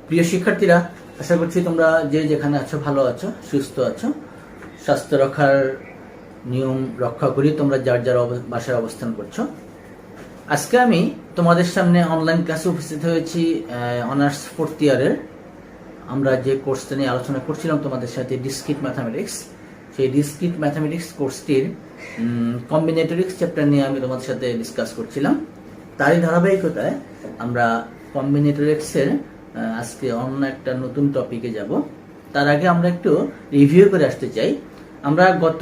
প্রিয় শিক্ষার্থীরা, আশা করছি তোমরা যে যেখানে আছো ভালো আছো, সুস্থ আছো। স্বাস্থ্য রক্ষার নিয়ম রক্ষা করি তোমরা যার যার বাসায় অবস্থান করছো। আজকে আমি তোমাদের সামনে অনলাইন ক্লাসে উপস্থিত হয়েছি অনার্স 4th ইয়ারের। আমরা যে কোর্সটা নিয়ে আলোচনা করছিলাম তোমাদের সাথে, ডিসক্রিট ম্যাথামেটিক্স, সেই ডিসক্রিট ম্যাথামেটিক্স কোর্সটির কম্বিনেটরিক্স চ্যাপ্টার নিয়ে আমি তোমাদের সাথে ডিসকাস করছিলাম। তারই ধারাবাহিকতায় আমরা কম্বিনেটরিক্সের আজকে অন্য একটা নতুন টপিকে যাব। তার আগে আমরা একটু রিভিউ করে আসতে চাই। আমরা গত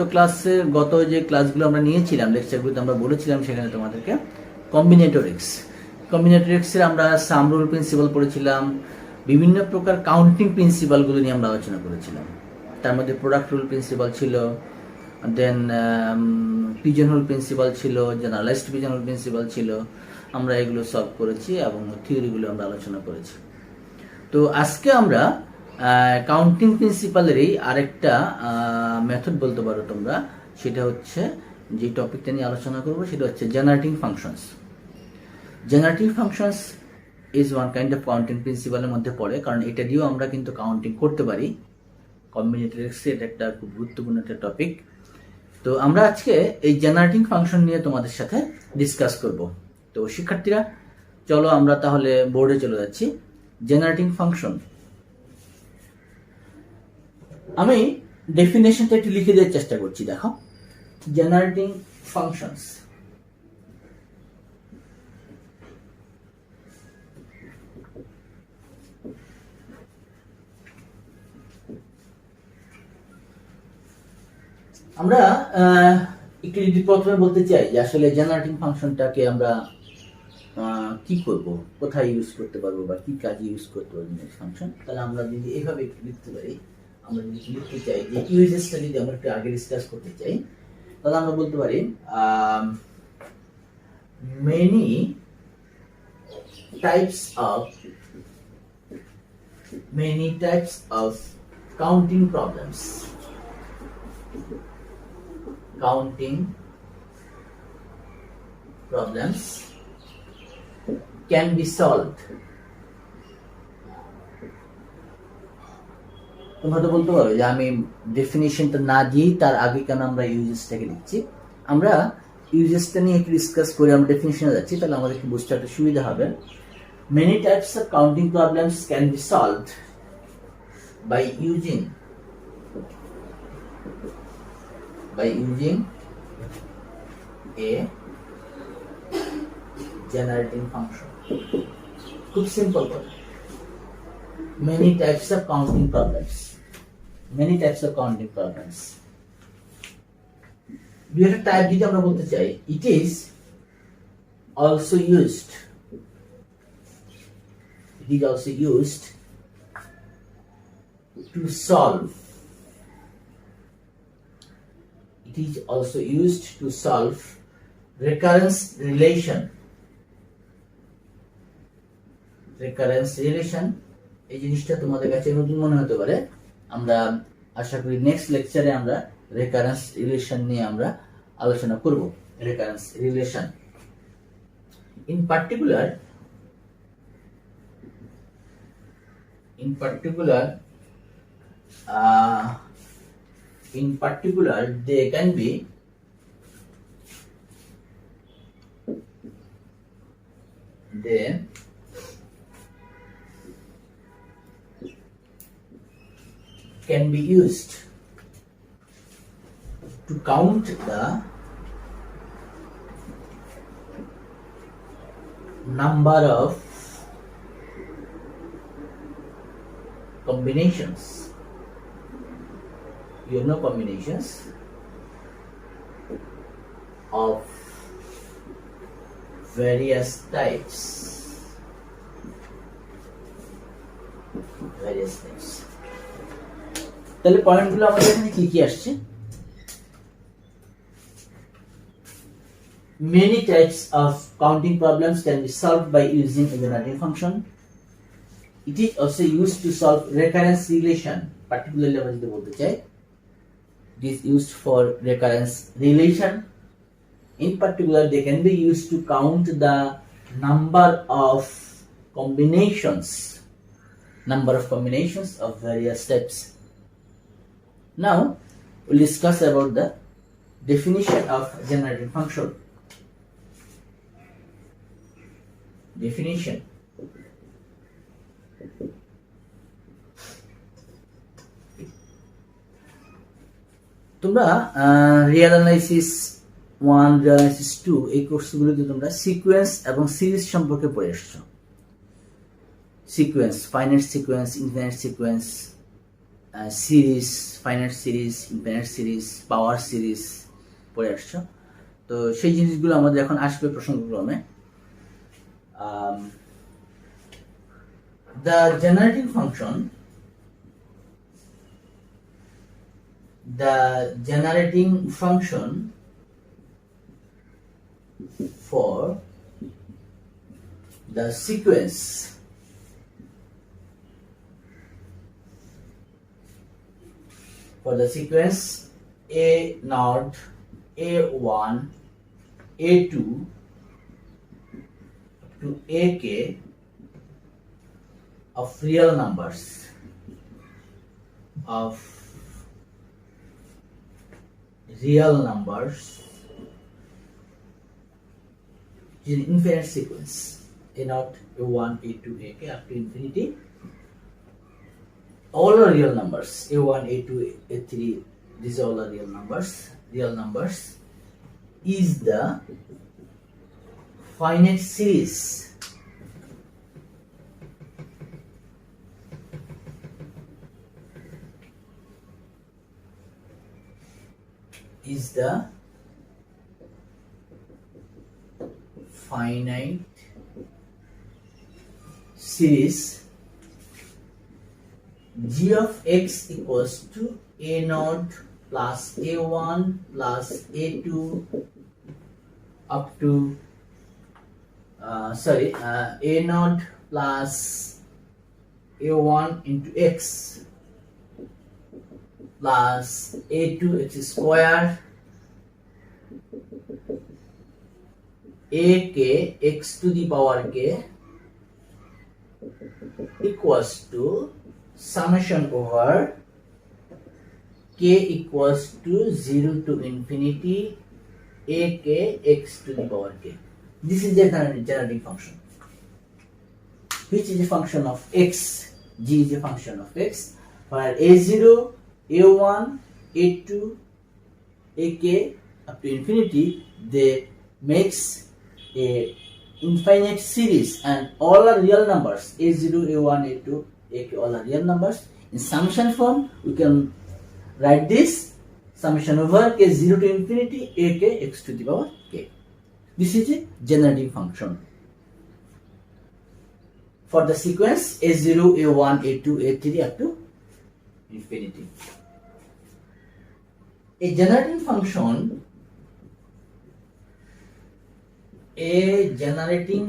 যে ক্লাসগুলো আমরা নিয়েছিলাম, লেকচারগুলোতে আমরা বলেছিলাম সেখানে তোমাদেরকে কম্বিনেটরিক্সের আমরা সাম রুল প্রিন্সিপাল পড়েছিলাম, বিভিন্ন প্রকার কাউন্টিং প্রিন্সিপালগুলো নিয়ে আমরা আলোচনা করেছিলাম। তার মধ্যে প্রোডাক্ট রুল প্রিন্সিপাল ছিল, দেন পিজন হোল প্রিন্সিপাল ছিল, জেনারেলাইজড পিজন হোল প্রিন্সিপাল ছিল। আমরা এগুলো সলভ করেছি এবং থিওরিগুলো আমরা আলোচনা করেছি। তো আজকে আমরা কাউন্টিং প্রিন্সিপালেরই আরেকটা মেথড বলতে পারো তোমরা, সেটা হচ্ছে যে টপিকটা নিয়ে আলোচনা করবো সেটা হচ্ছে generating functions. Generating functions is one kind of counting প্রিন্সিপালের মধ্যে পড়ে, কারণ এটা দিয়েও আমরা কিন্তু কাউন্টিং করতে পারি। কম্বিনেটরিক্সে এটা একটা খুব গুরুত্বপূর্ণ একটা টপিক। তো আমরা আজকে এই জেনারেটিং ফাংশন নিয়ে তোমাদের সাথে ডিসকাস করব। তো শিক্ষার্থীরা, চলো আমরা তাহলে বোর্ডে চলে যাচ্ছি। জেনারেটিং ফাংশন, আমি ডেফিনেশনটা একটু লিখে দেওয়ার চেষ্টা করছি। দেখো, জেনারেটিং ফাংশনস আমরা একটু যদি প্রথমে বলতে চাই যে আসলে জেনারেটিং ফাংশনটাকে আমরা কি করব, কোথায় ইউজ করতে পারবো বা কি কাজে ইউজ করতে পারবো ফাংশন, তাহলে আমরা যদি এভাবে লিখতে পারি, আমরা যদি লিখতে চাই যে ইউজেসটা যদি আমরা একটু আগে ডিসকাস করতে চাই, তাহলে আমরা বলতে পারি many types of counting problems can be solved. তোমরা তো বলতে পারো যে আমি ডেফিনিশনটা না দিয়ে তার আগে কেন আমরা ইউজেসটাকে লিখছি। আমরা ইউজেসটা নিয়ে একটু ডিসকাস করে আমরা ডেফিনিশনে যাচ্ছি, তাহলে আমাদেরকে বুঝতে একটা সুবিধা হবে। Many types of counting problems can be solved by using a generating function. খুব সিম্পল কথা। Many types of counting problems. দুই একটা টাইপ যদি আমরা বলতে চাই, it is also used to solve recurrence relation. এই জিনিসটা তোমাদের কাছে নতুন মনে হতে পারে। আমরা আশা করি নেক্সট লেকচারে আমরা রেকারেন্স রিলেশন নিয়ে আমরা আলোচনা করব। Recurrence relation in particular they can be used to count the number of combinations. You know, combinations of various types. তাহলে পয়েন্টগুলো আমাদের এখানে কি কি আসছে? Many types of counting problems can be solved by using a generating function. It is also used to solve recurrence relation. Particularly আমরা যদি বলতে চাই, it is used for recurrence relation. In particular, they can be used to count the number of combinations number of combinations of various steps. Now we'll discuss about the definition of generating function. Definition. তোমরা Real analysis 1, Real analysis 2 এই কোর্সগুলোতে তোমরা sequence এবং series সম্পর্কে পড়ে এসছো। Sequence, finite sequence, infinite sequence, series, finite series, infinite series, power series পড়ে আসছো। তো সেই জিনিসগুলো আমাদের এখন আসবে প্রসঙ্গক্রমে। The generating function for the sequence A0, A1, A2 to AK of real numbers in infinite sequence A0, A1, A2, AK up to infinity. All are real numbers. A1, A2, A3, these all are real numbers. Real numbers is the finite series g of x equals to A0 plus A1 plus A2 up to A0 plus A1 into x plus A2 x square AK x to the power k equals to summation over k equals to 0 to infinity AK x to the power k. This is the generating function, which is a function of x. G is a function of x, where A0, A1, A2, AK up to infinity, they makes a infinite series, and all are real numbers. A0, A1, A2, AK all are real numbers. In summation form, we can write this summation over k 0 to infinity AK x to the power k. This is a generating function for the sequence A0, A1, A2, A3 up to infinity. A generating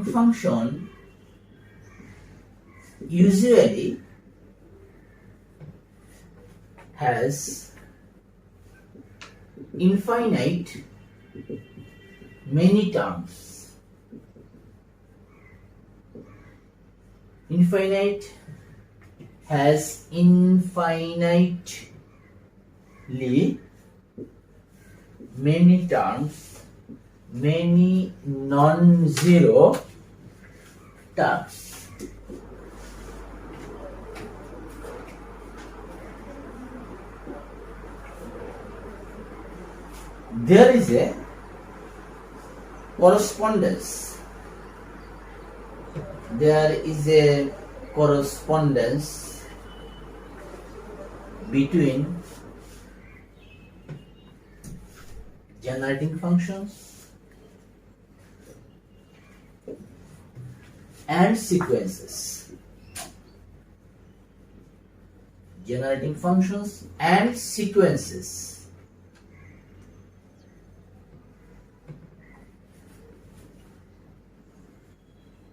function usually has infinite many terms. Infinite has infinitely many terms, many non-zero terms. There is a correspondence. Between generating functions and sequences. Generating functions and sequences.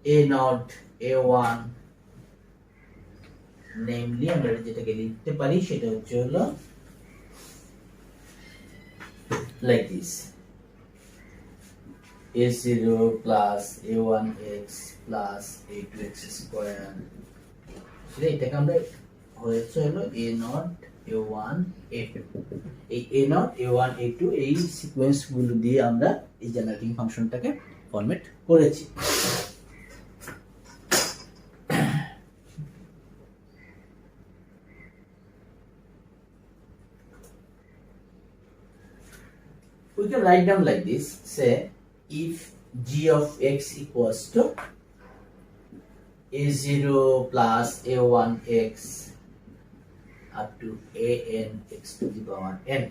A0, A1, namely আমরা যেটাকে লিখতে পারি সেটা হচ্ছে হলো like this: A0 plus A1x plus A2x square এটাকে আমরা হয়েছে হলো A0 A1 A2, এই A0 A1 A2 এই সিকোয়েন্স গুলো দিয়ে আমরা এই জেনারেটিং ফাংশনটাকে ফরম্যাট করেছি। We can write down like this, say if g of x equals to a0 plus a1x up to an x to the power n.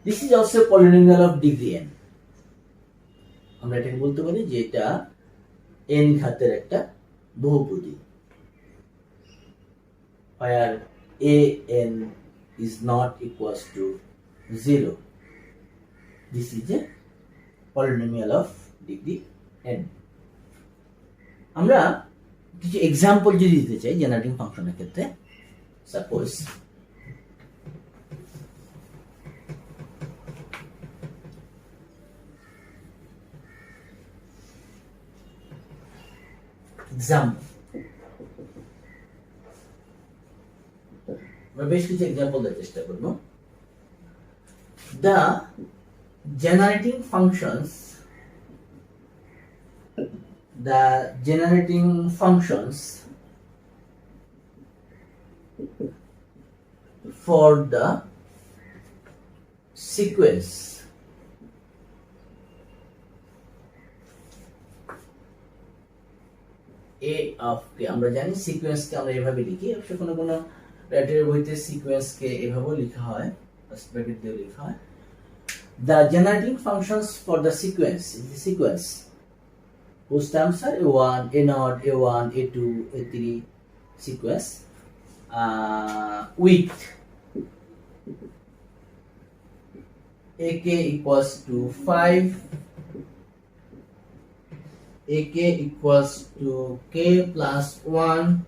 This is also a polynomial of degree n. আমরা এটাকে বলতে পারি যে এটা n ঘাতের একটা বহুপদী, where an is not equals to 0. This is a polynomial of degree n. আমরা কিছু এক্সাম্পল যদি দিতে চাই জেনারেটিং ফাংশনের ক্ষেত্রে, সাপোজ আমরা বেশ কিছু এক্সাম্পল দেওয়ার চেষ্টা করব। The generating functions for the sequence a of k, আমরা জানি সিকোয়েন্স কে আমরা এভাবে লিখি, অবশ্য কোনো কোনো রাইটারের বইতে সিকোয়েন্স কে এভাবে লেখা হয়, ফার্স্ট ব্র্যাকেট দিয়ে লেখা হয়। The generating functions for the sequence is the sequence whose terms are A1, A0, A1, A2, A3 sequence with AK equals to 5, AK equals to K plus 1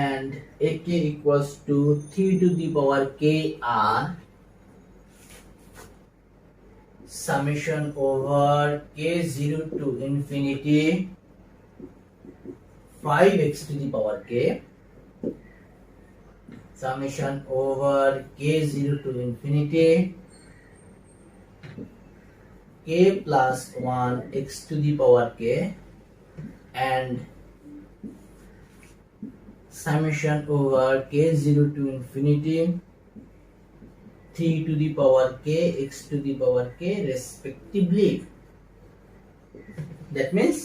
and AK equals to 3 to the power KR summation over K0 to infinity 5x to the power K summation over K0 to infinity K plus 1 x to the power K and summation over K0 to infinity 3 to the power K x to the power K respectively. That means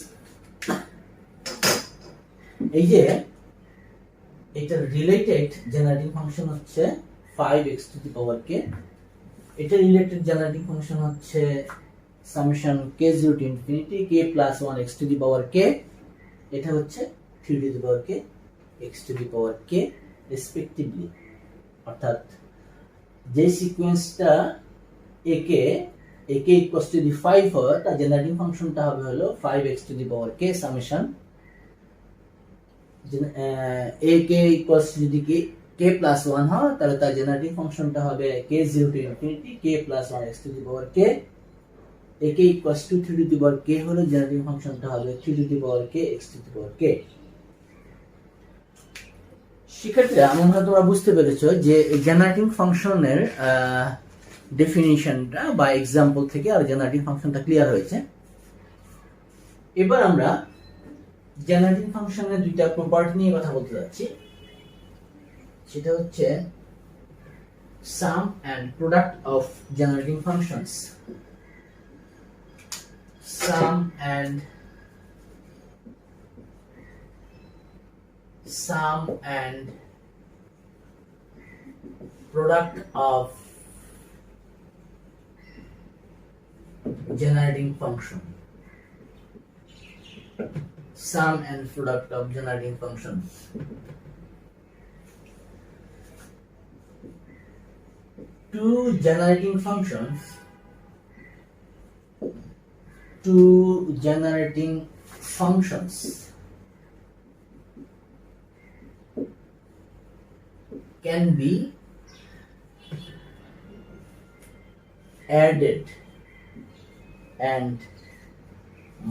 এই যে এটা related generating function হচ্ছে 5x to the power K, এটা related generating function হচ্ছে summation K0 to infinity K plus 1 x to the power K, এটা হচ্ছে 3 to the power K x to the power K respectively। অর্থাৎ যে সিকোয়েন্সটা একে equals to the 5 হয় তার generating ফাংশনটা হবে হলো 5x to the power K summation ak equals to যদি K plus 1 হয় তাহলে তার জেনারেটিং ফাংশনটা হবে K0 to infinity K plus 1 x to the power K, ak equals to 3 to the power K হলো জেনারেটিং ফাংশনটা হবে 3 to the power K x to the power K। শিক্ষার্থীরা আমার মনে হয় তোমরা বুঝতে পেরেছো যে জেনারেটিং ফাংশনের ডেফিনিশনটা বা এক্সাম্পল থেকে আর জেনারেটিং ফাংশনটা ক্লিয়ার হয়েছে। এবার আমরা জেনারেটিং ফাংশনের দুইটা প্রপার্টি নিয়ে কথা বলতে যাচ্ছি, সেটা হচ্ছে sum and product of generating functions. Sum and product of generating function. Sum and product of generating functions. Two generating functions can be added and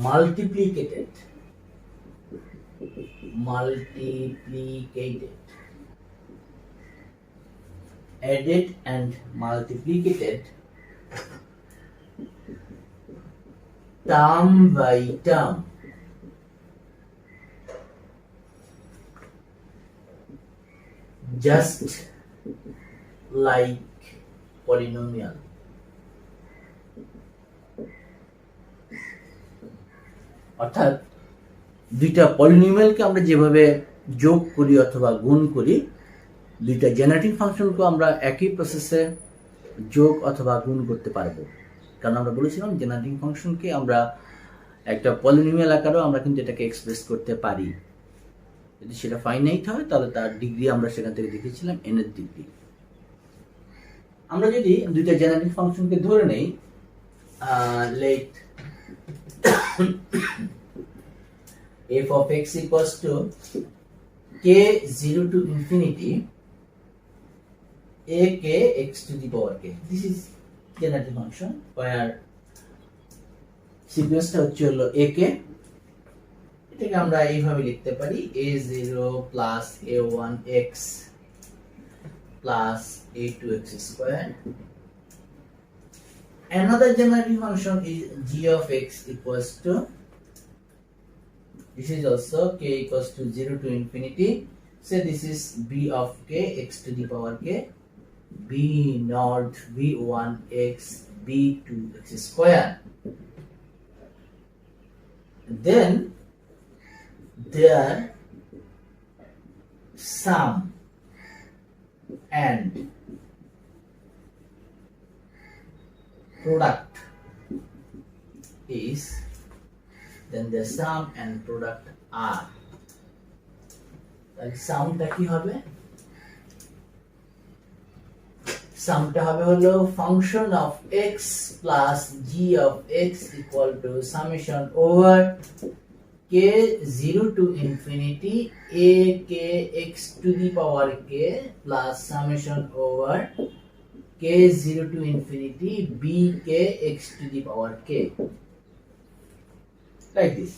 multiplicated multiplicated, added and multiplicated term by term, just like polynomial. অর্থাৎ দুইটা পলিনোমিয়ালকে আমরা যেভাবে যোগ করি অথবা গুণ করি, দুইটা জেনারেটিং ফাংশনকে আমরা একই প্রসেসে যোগ অথবা গুণ করতে পারবো। কারণ আমরা বলেছিলাম জেনারেটিং ফাংশনকে আমরা একটা পলিনোমিয়াল আকারেও আমরা কিন্তু এটাকে এক্সপ্রেস করতে পারি। যদি সেটা ফাইনাইট হয় তাহলে তার ডিগ্রি আমরা সেখান থেকে দেখেছিলাম n এর ডিগ্রি। আমরা যদি দুইটা জেনারেটিং ফাংশনকে ধরে নেই, late f of x equals to k 0 to infinity a k x to the power k. This is generating function where সিকোয়েন্সটা হচ্ছে হলো a k। এটাকে আমরা এইভাবে লিখতে পারি a0 plus a1x plus a2x squared. Another generating function is g of x equals to, this is also k equals to 0 to infinity. So this is b of k x to the power k, b naught b1x b2x square. Then their sum and product is, then the sum and product are, তাহলে সামটা কি হবে? সামটা হবে হলো function of x plus g of x equal to summation over k 0 to infinity a k x to the power k plus summation over k 0 to infinity b k x to the power k, like this.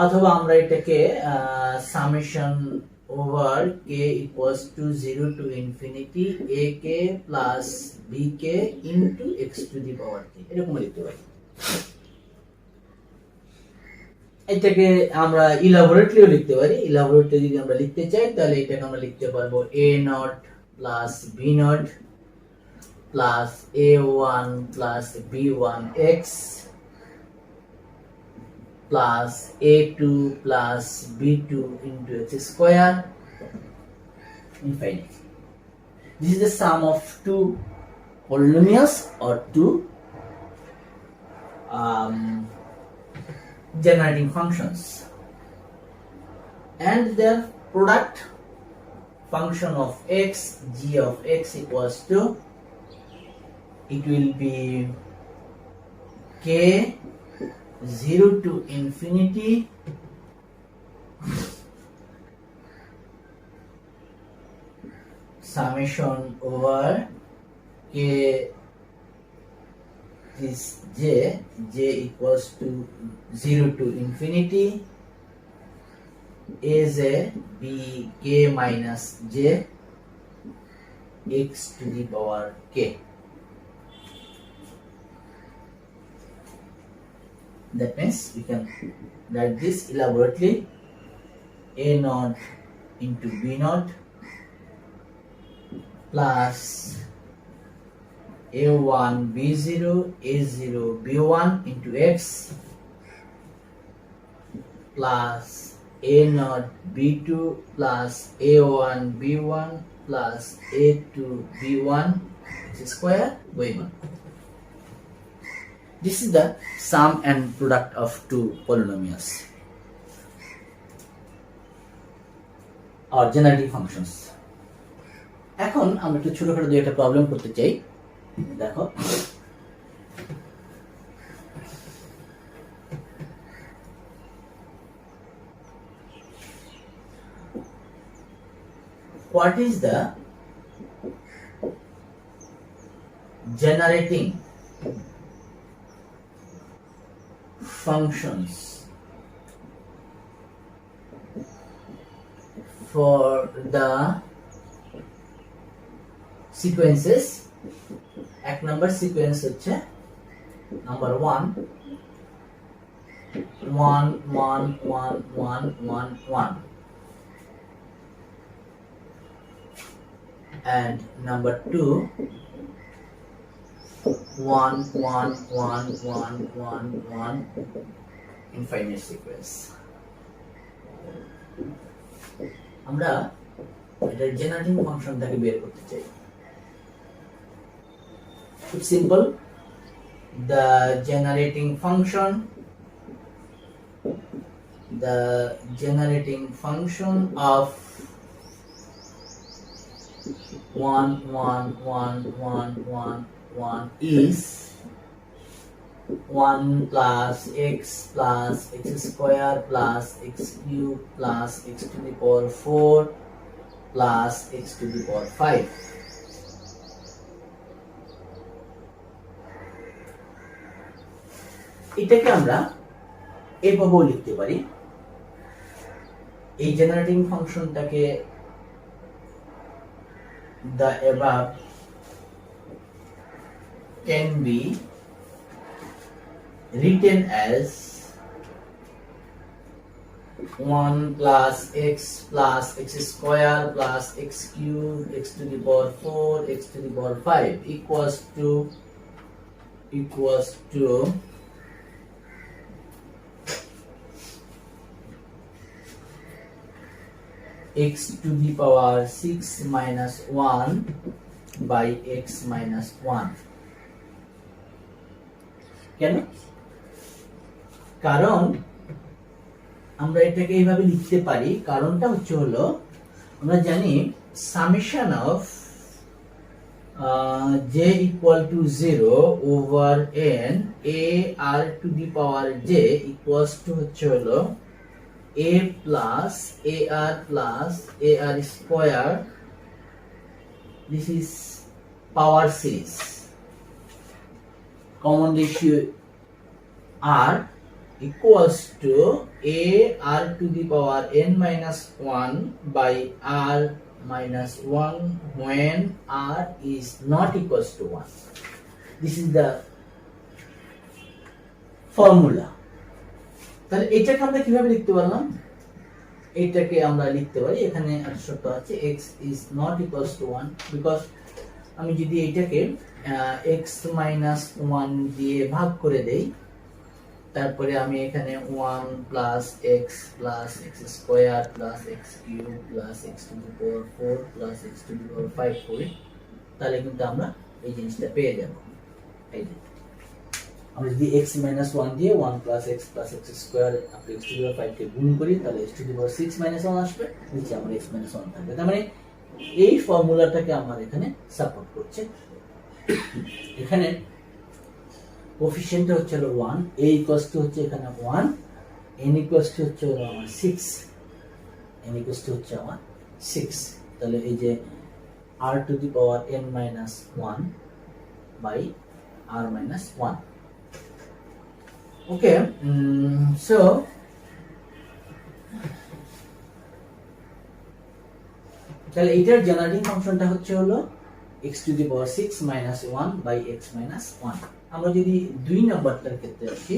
অথবা আমরা এটাকে summation over k equals to 0 to infinity a k plus b k into x to the power k এরকম লিখতে পারি। এটাকে আমরা ইলাবোরেটলিও লিখতে পারি। ইলাবোরেটলি যদি আমরা লিখতে চাই তাহলে এটাকে আমরা লিখতে পারবো a naught plus b naught plus a1 plus b1x plus a2 plus b2 into x square infinity. This is the sum of two polynomials or two generating functions, and their product function of x, g of x equals to, it will be k 0 to infinity summation over k is j equals to 0 to infinity is a b k minus j x to the power k. That means we can write this elaborately: a naught into b naught plus a1 b0 a0 b1 into x plus a naught b2 plus a1 b1 plus a2 b1 square going on. This is the sum and product of two polynomials or generating functions. এখন আমরা একটু ছোটখাটো দুই একটা problem করতে চাই। দেখো, what is the generating functions for the sequences, এক number sequence হচ্ছে number 1 1 1 1 1 1 1 and number 2 1 1 1 1 1 1 infinite sequence. আমরা এটার জেনারেটিং ফাংশনটাকে বের করতে চাই। খুব simple, the generating function of 1 1 1 1 1 1 is 1 plus x square plus x cube plus x to the power 4 plus x to the power 5. এটাকে আমরা এভাবেও লিখতে পারি। এই generating ফাংশনটাকে the above can be written as 1 plus x square plus x cube x to the power 4 x to the power 5 equals to x to the power 6 minus 1 by x minus 1. কেন? কারণ আমরা এটাকে এইভাবে লিখতে পারি, কারণটা হলো আমরা জানি summation of j equal to 0 over n a r to the power j equals to হলো a plus ar square, this is power series, common ratio r equals to a r to the power n minus 1 by r minus 1 when r is not equals to 1. This is the formula. তাহলে এটাকে আমরা কিভাবে লিখতে পারলাম? এটাকে আমরা লিখতে পারি, এখানে শর্ত আছে x is not equals to 1 because আমি যদি এটাকে x minus 1 দিয়ে ভাগ করে দেই, তারপরে আমি এখানে 1 plus x square plus x cube plus x to the power 4 plus x to the power 5 করি, তাহলে কিন্তু আমরা এই জিনিসটা পেয়ে যাব। এই যে আমরা যদি x minus 1 দিয়ে 1 plus x square আপনি x to the power 5 কে গুণ করি, তাহলে x to the power 6 minus 1 আসবে, নিচে আমার x minus 1 থাকবে। তার মানে এই ফর্মুলাটাকে আমার এখানে সাপোর্ট করছে। এখানে কোএফিশিয়েন্ট হচ্ছে 1, a ইকুয়ালস টু হচ্ছে এখানে 1, n ইকুয়ালস টু হচ্ছে আমার 6, n ইকুয়ালস টু হচ্ছে আমার 6, তাহলে এই যে r to the power n minus 1 by r minus 1. Okay, so তাহলে এটার জেনারেটিং ফাংশনটা হলো x to the power 6 minus 1 by x minus 1. আমরা যদি 2 নাম্বারটার ক্ষেত্রে আসি,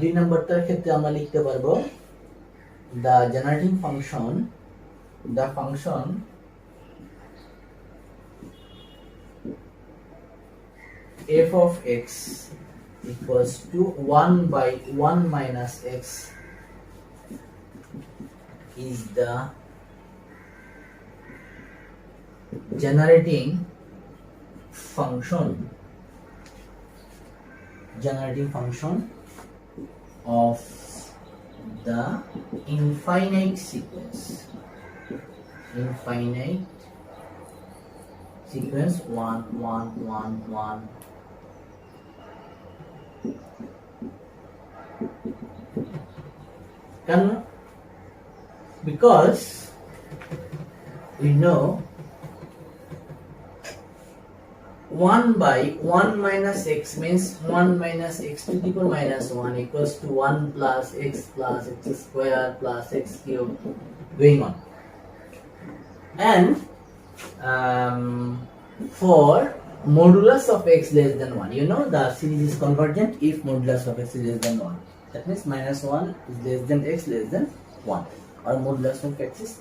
2 নাম্বারটার ক্ষেত্রে আমরা লিখতে পারবো the generating function, the function f of x equals to 1 by 1 minus x is the generating function of the infinite sequence 1 1 1 1 Can? Because we know 1 by 1 minus x means 1 minus x to the power minus 1 equals to 1 plus x square plus x cube going on. And for modulus of x less than 1, you know the series is convergent if modulus of x is less than 1. That means minus 1 is less than x less than 1, or modulus of x is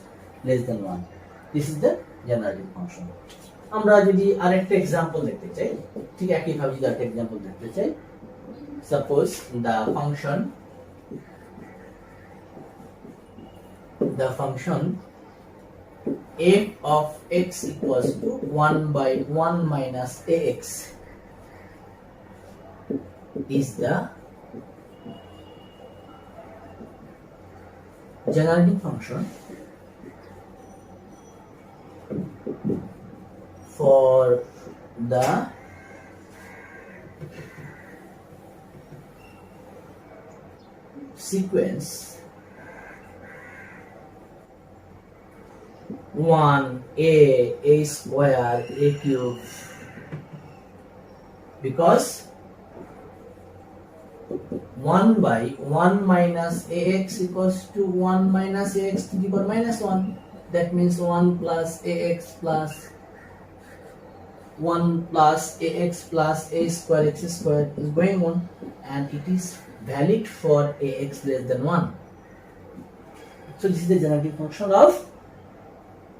less than 1. This is the generating function. আমরা যদি আরেকটা example দেখতে চাই, ঠিক একই ভাবে যদি আরেকটা एग्जांपल দেখতে চাই, suppose the function f of x equals to 1 by 1 minus ax is the generating function for the sequence 1 a square a cube, because 1 by 1 minus ax equals to 1 minus ax to the power minus 1. That means 1 plus ax plus 1 plus ax plus a square x square is going on, and it is valid for ax less than 1. So this is the generating function of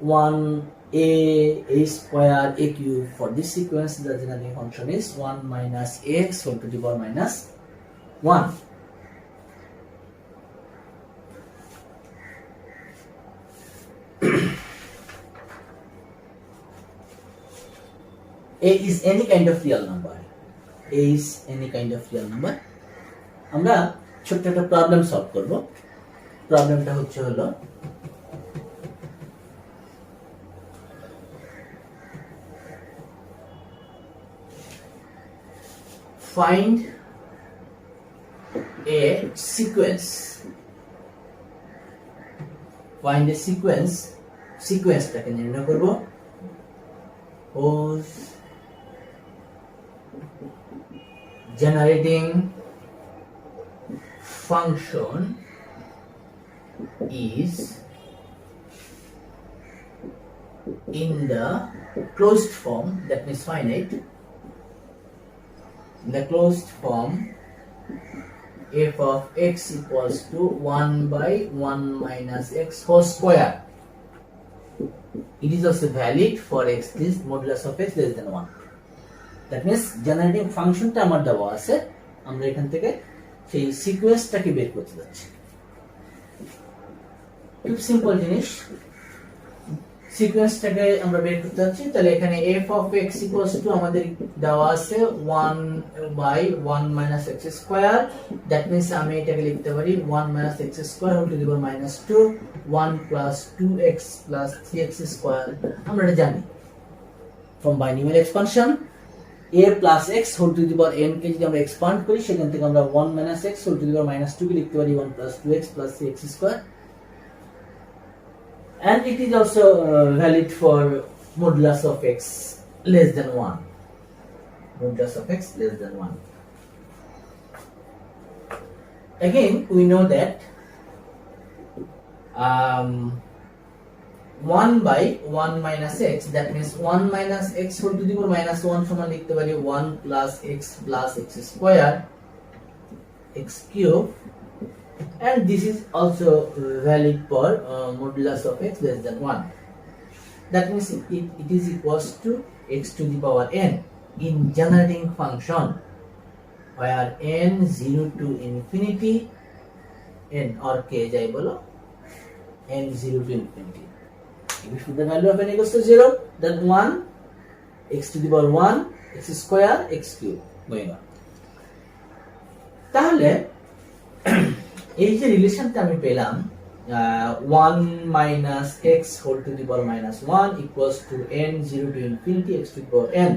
1 a square a cube. For this sequence, the generating function is 1 minus ax whole to the power minus 1. A is any kind of real number. A is any kind of real number. আমরা ছোট্ট একটা problem solve করব। প্রবলেমটা হচ্ছে হলো find a sequence. Find a sequence. সিকোয়েন্সটাকে নির্ণয় করব। whose generating function is in the closed form, that means finite. In the closed form, f of x equals to 1 by 1 minus x whole square. It is also valid for x is modulus of x less than 1. That means generating function টা আমার দেওয়া আছে, আমরা এখান থেকে সেই সিকোয়েন্সটাকে বের করতে যাচ্ছি। খুব সিম্পল জিনিস, সিকোয়েন্সটাকে আমরা বের করতে যাচ্ছি। তাহলে এখানে f of x equals to আমাদের দেওয়া আছে 1 by 1 minus x square. That means আমি এটাকে লিখতে পারি 1 minus x square whole to the power minus 2, 1 plus 2x plus 3x square. আমরা এটা জানি from binomial expansion, a plus x whole to the power n কে যদি আমরা এক্সপান্ড করি, সেখান থেকে আমরা 1 minus x whole to the power minus 2 কে লিখতে পারি 1 plus 2x plus 3x square. And it is also valid for modulus of x less than 1. Modulus of x less than 1. Again, we know that 1 by 1 minus x, that means 1 minus x whole to the power minus 1 সমান লিখতে পারি 1 plus x plus x square x cube, and this is also valid for modulus of x less than 1. That means it is equals to x to the power n in generating function where n 0 to infinity n or k jai bolo n 0 to infinity. If the value of n equals to 0, then 1 x to the power 1 x square x cube going on. তাহলে এই যে রিলেশনটা আমি পেলাম 1 minus x whole to the power minus 1 equals to n 0 to infinity x to the power n.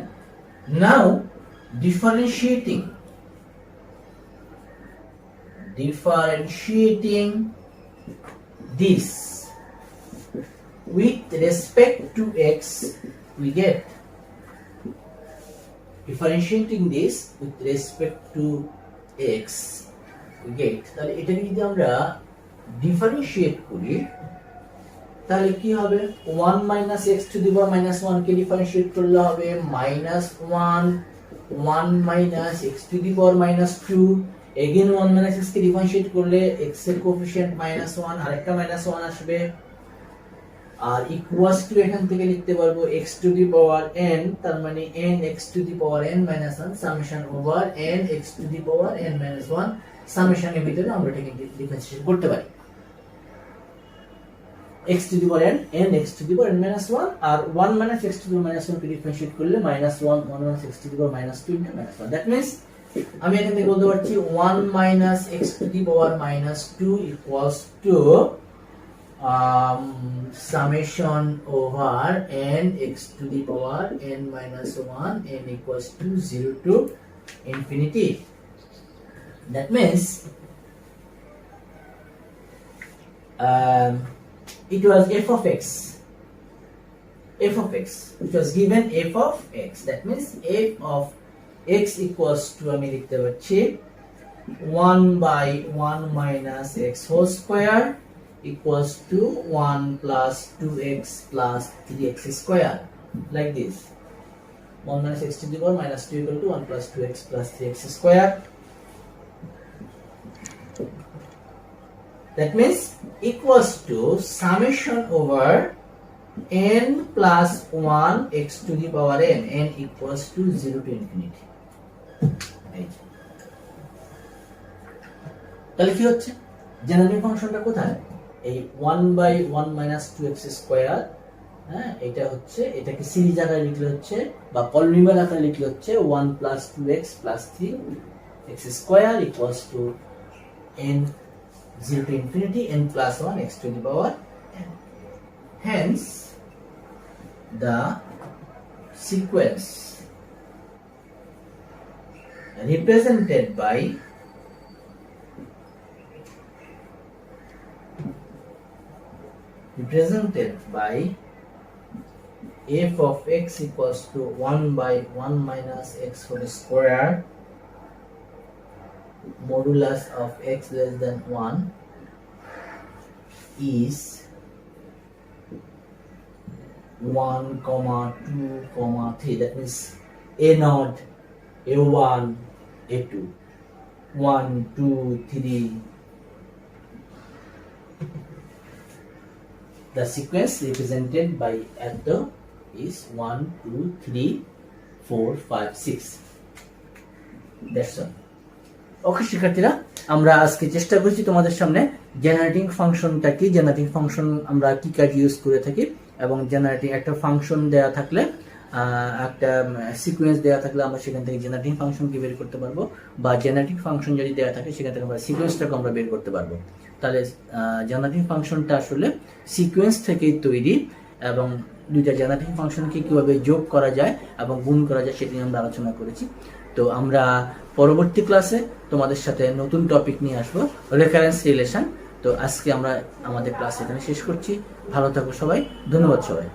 Now differentiating this with respect to x, we get differentiating this with respect to x, we get তাহলে এটাকে যদি আমরা differentiate করি তাহলে কি হবে 1 minus x two the power minus 1 কে differentiate করলে হবে minus 1 1 minus x two the power minus 2 again 1 minus x K differentiate করলে এক্স এর কোএফিশিয়েন্ট মাইনাস 1 আরেকটা মাইনাস 1 আসবে আর ইকুয়ালস টু এখান থেকে লিখতে পারবো x to the power n তার মানে n x to the power n minus 1 summation over n x to the power n minus 1 সামেশনের ভিতরে আমরা এটাকে ডিফারেন্সিয়েট করতে পারি x to the power n x to the power n minus 1 আর 1 minus x to the power minus 1 কে differentiate করলে minus 1 1 minus x to the power minus 2 into minus 1 that means আমি এখান থেকে বলতে পারছি 1 minus x to the power minus 2 equals to summation over n x to the power n minus 1 n equals to 0 to infinity. That means it was f of x. F of x. It was given f of x. That means f of x equals to আমি লিখতে পারছি 1 by 1 minus x whole square equals to 1 plus 2x plus 3x square, like this. 1 minus x to the power minus 2 equal to 1 plus 2x plus 3x square. That means equals to summation over n plus 1 x to the power n equals to 0 to infinity. তাহলে কি হচ্ছে generator ফাংশনটা কোথায় এই 1 by 1 minus 2x square হ্যাঁ এটা হচ্ছে এটাকে সিরিজ আকারে লিখলে হচ্ছে বা পলিনোমিয়াল আকারে লিখলে হচ্ছে 1 plus 2x plus 3x square equals to n 0 to infinity n plus 1 x to the power n. Hence the sequence represented by f of x equals to 1 by 1 minus x whole square modulus of x less than 1 is 1, 2, 3. That means a0, a1, a2, 1, 2, 3. The sequence represented by atto is 1, 2, 3, 4, 5, 6. That's all. ওকে শিক্ষার্থীরা আমরা আজকে চেষ্টা করছি তোমাদের সামনে generating ফাংশনটা কি generating function আমরা কি কাজ ইউজ করে থাকি এবং জেনারেটিং একটা ফাংশন দেয়া থাকলে একটা সিকোয়েন্স দেয়া থাকলে আমরা সেখান থেকে জেনারেটিং ফাংশন কি বের করতে পারবো বা জেনারেটিং ফাংশন যদি দেয়া থাকে সেখান থেকে আমরা সিকোয়েন্সটাকে আমরা বের করতে পারবো তাহলে জেনারেটিং ফাংশনটা আসলে সিকোয়েন্স থেকেই তৈরি এবং দুইটা জেনারেটিং ফাংশনকে কিভাবে যোগ করা যায় এবং গুণ করা যায় সেটি আমরা আলোচনা করেছি তো আমরা পরবর্তী ক্লাসে তোমাদের সাথে নতুন টপিক নিয়ে আসবো রেফারেন্স রিলেশন তো আজকে আমরা আমাদের ক্লাস এখানে শেষ করছি ভালো থাকো সবাই ধন্যবাদ সবাই